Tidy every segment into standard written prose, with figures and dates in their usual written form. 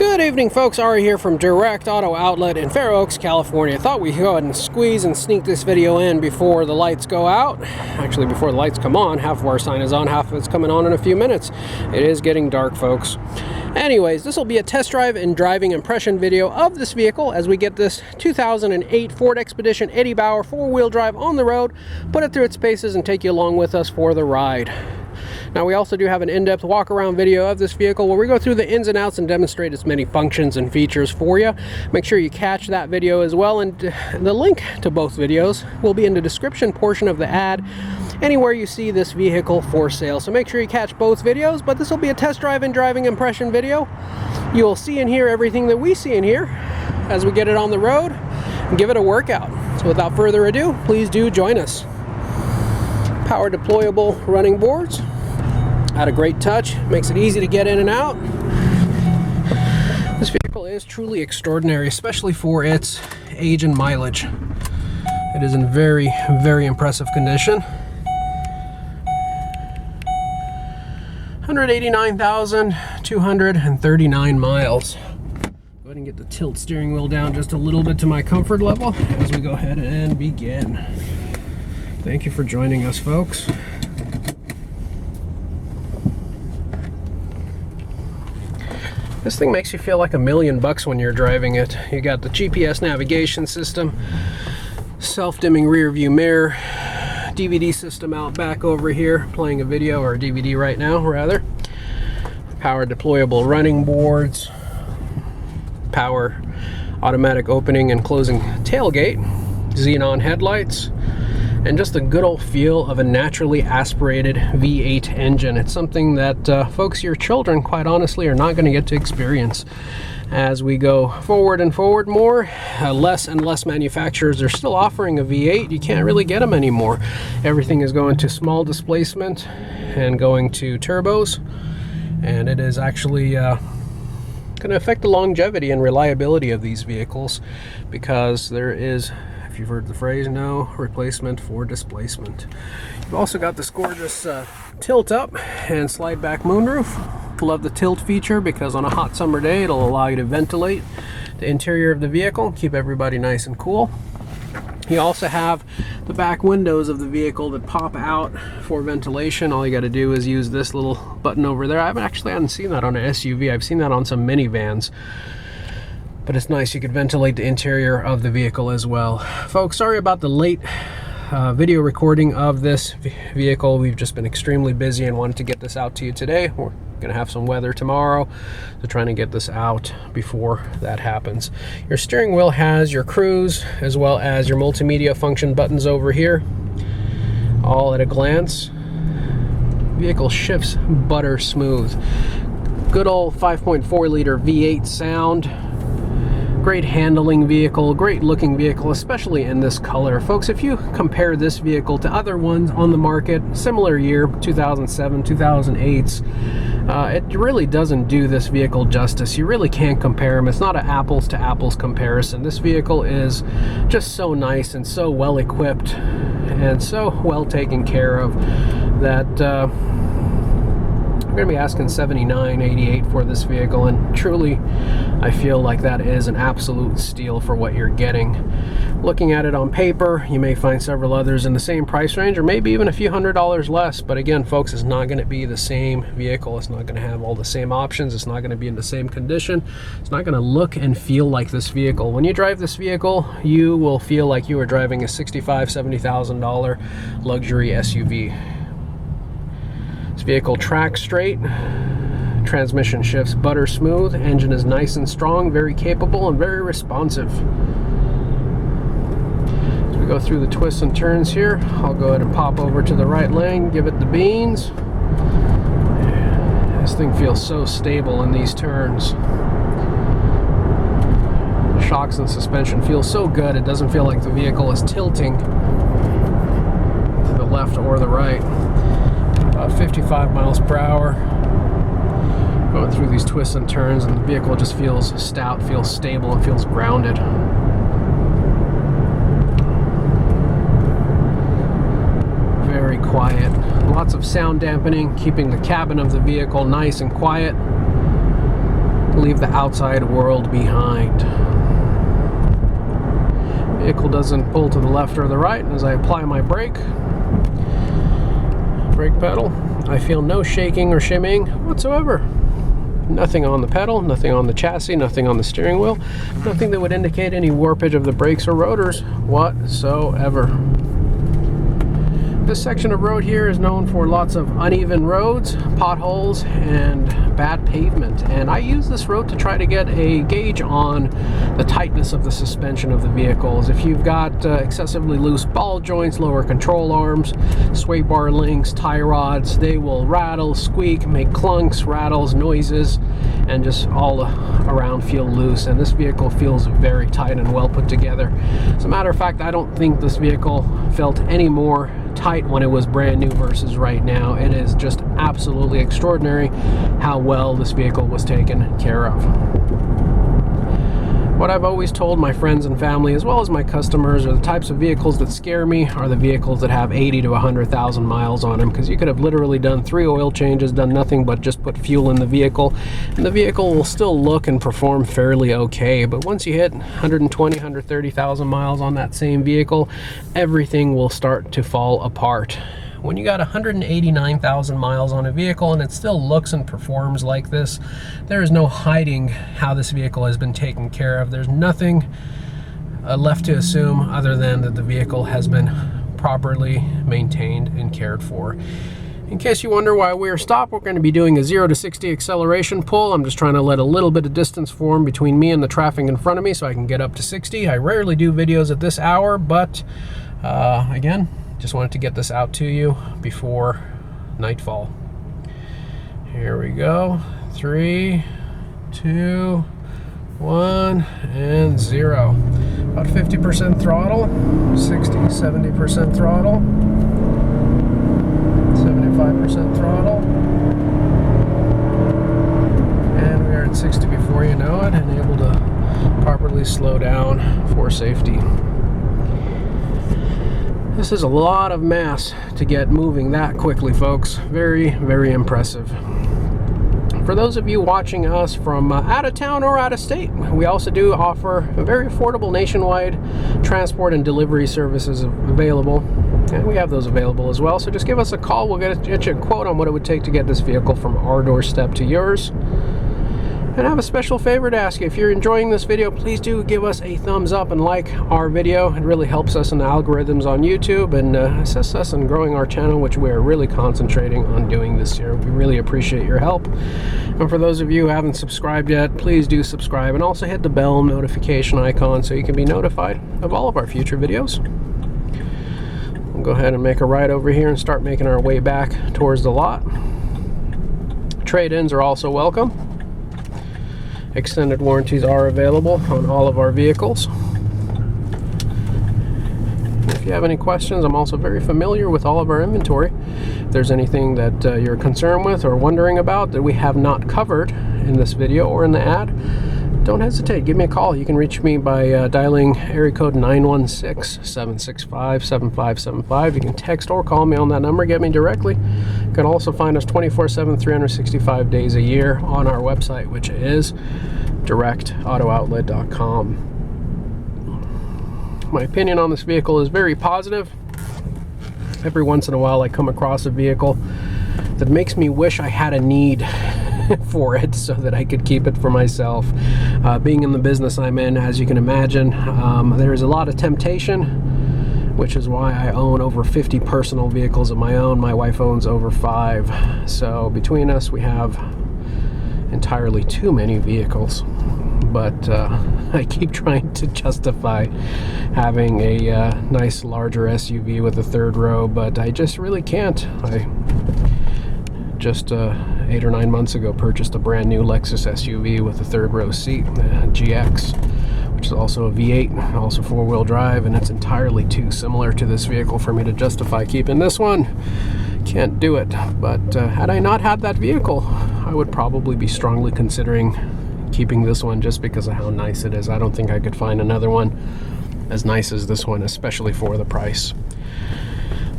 Good evening, folks. Ari here from Direct Auto Outlet in Fair Oaks, California. Thought we'd go ahead and squeeze and sneak this video in before the lights go out. Actually, before the lights come on. Half of our sign is on, half of it's coming on in a few minutes. It is getting dark, folks. Anyways, this will be a test drive and driving impression video of this vehicle as we get this 2008 Ford Expedition Eddie Bauer four-wheel drive on the road, put it through its paces, and take you along with us for the ride. Now, we also do have an in-depth walk-around video of this vehicle where we go through the ins and outs and demonstrate its many functions and features for you. Make sure you catch that video as well, and the link to both videos will be in the description portion of the ad anywhere you see this vehicle for sale. So make sure you catch both videos, but this will be a test drive and driving impression video. You will see and hear everything that we see and hear as we get it on the road and give it a workout. So without further ado, please do join us. Power deployable running boards. Had a great touch, makes it easy to get in and out. This vehicle is truly extraordinary, especially for its age and mileage. It is in very, very impressive condition. 189,239 miles. Go ahead and get the tilt steering wheel down just a little bit to my comfort level as we go ahead and begin. Thank you for joining us, folks. This thing makes you feel like $1,000,000 when you're driving it. You got the GPS navigation system, self-dimming rear view mirror, DVD system out back over here, playing a video, or a DVD right now, rather. Power deployable running boards, power automatic opening and closing tailgate, xenon headlights, and just the good old feel of a naturally aspirated V8 engine. It's something that folks, your children, quite honestly, are not going to get to experience. As we go forward and forward more, less and less manufacturers are still offering a V8. You can't really get them anymore. Everything is going to small displacement and going to turbos, and it is actually going to affect the longevity and reliability of these vehicles, because there is, if you've heard the phrase, no replacement for displacement. You've also got this gorgeous tilt up and slide back moonroof. Love the tilt feature because on a hot summer day it'll allow you to ventilate the interior of the vehicle, keep everybody nice and cool. You also have the back windows of the vehicle that pop out for ventilation. All you got to do is use this little button over there. I haven't seen that on an SUV. I've seen that on some minivans. But it's nice, you could ventilate the interior of the vehicle as well. Folks, sorry about the late video recording of this vehicle. We've just been extremely busy and wanted to get this out to you today. We're gonna have some weather tomorrow, so trying to get this out before that happens. Your steering wheel has your cruise as well as your multimedia function buttons over here, all at a glance. Vehicle shifts butter smooth. Good old 5.4 liter V8 sound. Great handling vehicle, great looking vehicle, especially in this color. Folks, if you compare this vehicle to other ones on the market, similar year, 2007, 2008s, it really doesn't do this vehicle justice. You really can't compare them. It's not an apples to apples comparison. This vehicle is just so nice and so well equipped and so well taken care of that we're going to be asking $79.88 for this vehicle, and truly I feel like that is an absolute steal for what you're getting. Looking at it on paper, you may find several others in the same price range, or maybe even a few $100s less, but again, folks, it's not going to be the same vehicle. It's not going to have all the same options. It's not going to be in the same condition. It's not going to look and feel like this vehicle. When you drive this vehicle, you will feel like you are driving a $65,000, $70,000 luxury SUV. This vehicle tracks straight, transmission shifts butter smooth, engine is nice and strong, very capable and very responsive. As we go through the twists and turns here, I'll go ahead and pop over to the right lane, give it the beans. This thing feels so stable in these turns. Shocks and suspension feel so good, it doesn't feel like the vehicle is tilting to the left or the right. About 55 miles per hour. Going through these twists and turns, and the vehicle just feels stout, feels stable, and feels grounded. Very quiet. Lots of sound dampening, keeping the cabin of the vehicle nice and quiet. leave the outside world behind. Vehicle doesn't pull to the left or the right, and as I apply my brake pedal, I feel no shaking or shimmying whatsoever. Nothing on the pedal, nothing on the chassis, nothing on the steering wheel, nothing that would indicate any warpage of the brakes or rotors whatsoever. This section of road here is known for lots of uneven roads, potholes, and bad pavement. And I use this road to try to get a gauge on the tightness of the suspension of the vehicles. If you've got excessively loose ball joints, lower control arms, sway bar links, tie rods, they will rattle, squeak, make clunks, rattles, noises, and just all around feel loose. And this vehicle feels very tight and well put together. As a matter of fact, I don't think this vehicle felt any more tight when it was brand new versus right now. It is just absolutely extraordinary how well this vehicle was taken care of. What I've always told my friends and family, as well as my customers, are the types of vehicles that scare me are the vehicles that have 80 to 100,000 miles on them, because you could have literally done 3 oil changes, done nothing but just put fuel in the vehicle, and the vehicle will still look and perform fairly okay. But once you hit 120, 130,000 miles on that same vehicle, everything will start to fall apart. When you got 189,000 miles on a vehicle and it still looks and performs like this, there is no hiding how this vehicle has been taken care of. There's nothing left to assume other than that the vehicle has been properly maintained and cared for. In case you wonder why we're stopped, we're going to be doing a 0 to 60 acceleration pull. I'm just trying to let a little bit of distance form between me and the traffic in front of me so I can get up to 60. I rarely do videos at this hour, but again, just wanted to get this out to you before nightfall. Here we go. 3, 2, 1, and 0. About 50% throttle, 60, 70% throttle, 75% throttle, and we are at 60 before you know it, and able to properly slow down for safety. This is a lot of mass to get moving that quickly, folks. Very, very impressive. For those of you watching us from out of town or out of state, we also do offer a very affordable nationwide transport and delivery services available. And we have those available as well. So just give us a call. We'll get you a quote on what it would take to get this vehicle from our doorstep to yours. And I have a special favor to ask you. If you're enjoying this video, please do give us a thumbs up and like our video. It really helps us in the algorithms on YouTube and assists us in growing our channel, which we are really concentrating on doing this year. We really appreciate your help. And for those of you who haven't subscribed yet, please do subscribe and also hit the bell notification icon so you can be notified of all of our future videos. We'll go ahead and make a right over here and start making our way back towards the lot. Trade-ins are also welcome. Extended warranties are available on all of our vehicles. If you have any questions, I'm also very familiar with all of our inventory. If there's anything that you're concerned with or wondering about that we have not covered in this video or in the ad, don't hesitate. Give me a call. You can reach me by dialing area code 916-765-7575. You can text or call me on that number. Get me directly. You can also find us 24/7, 365 days a year on our website, which is directautooutlet.com. My opinion on this vehicle is very positive. Every once in a while I come across a vehicle that makes me wish I had a need for it so that I could keep it for myself. Being in the business I'm in, as you can imagine, there is a lot of temptation, which is why I own over 50 personal vehicles of my own. My wife owns over 5. So between us, we have entirely too many vehicles. But I keep trying to justify having a nice larger SUV with a 3rd row, but I just really can't. I just 8 or 9 months ago purchased a brand new Lexus SUV with a 3rd row seat, GX, which is also a V8, also 4-wheel drive, and it's entirely too similar to this vehicle for me to justify keeping this one. Can't do it. But had I not had that vehicle, I would probably be strongly considering keeping this one just because of how nice it is. I don't think I could find another one as nice as this one, especially for the price.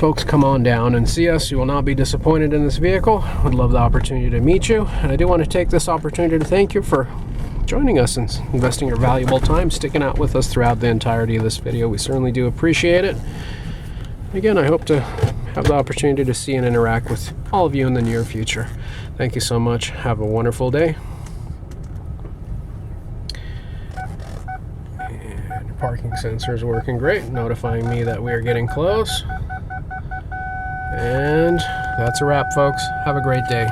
folks come on down and see us. You will not be disappointed in this vehicle. Would love the opportunity to meet you. And I do want to take this opportunity to thank you for joining us and investing your valuable time, sticking out with us throughout the entirety of this video. We certainly do appreciate it. Again, I hope to have the opportunity to see and interact with all of you in the near future. Thank you so much. Have a wonderful day. And your parking sensor is working great, notifying me that we are getting close. And that's a wrap, folks. Have a great day.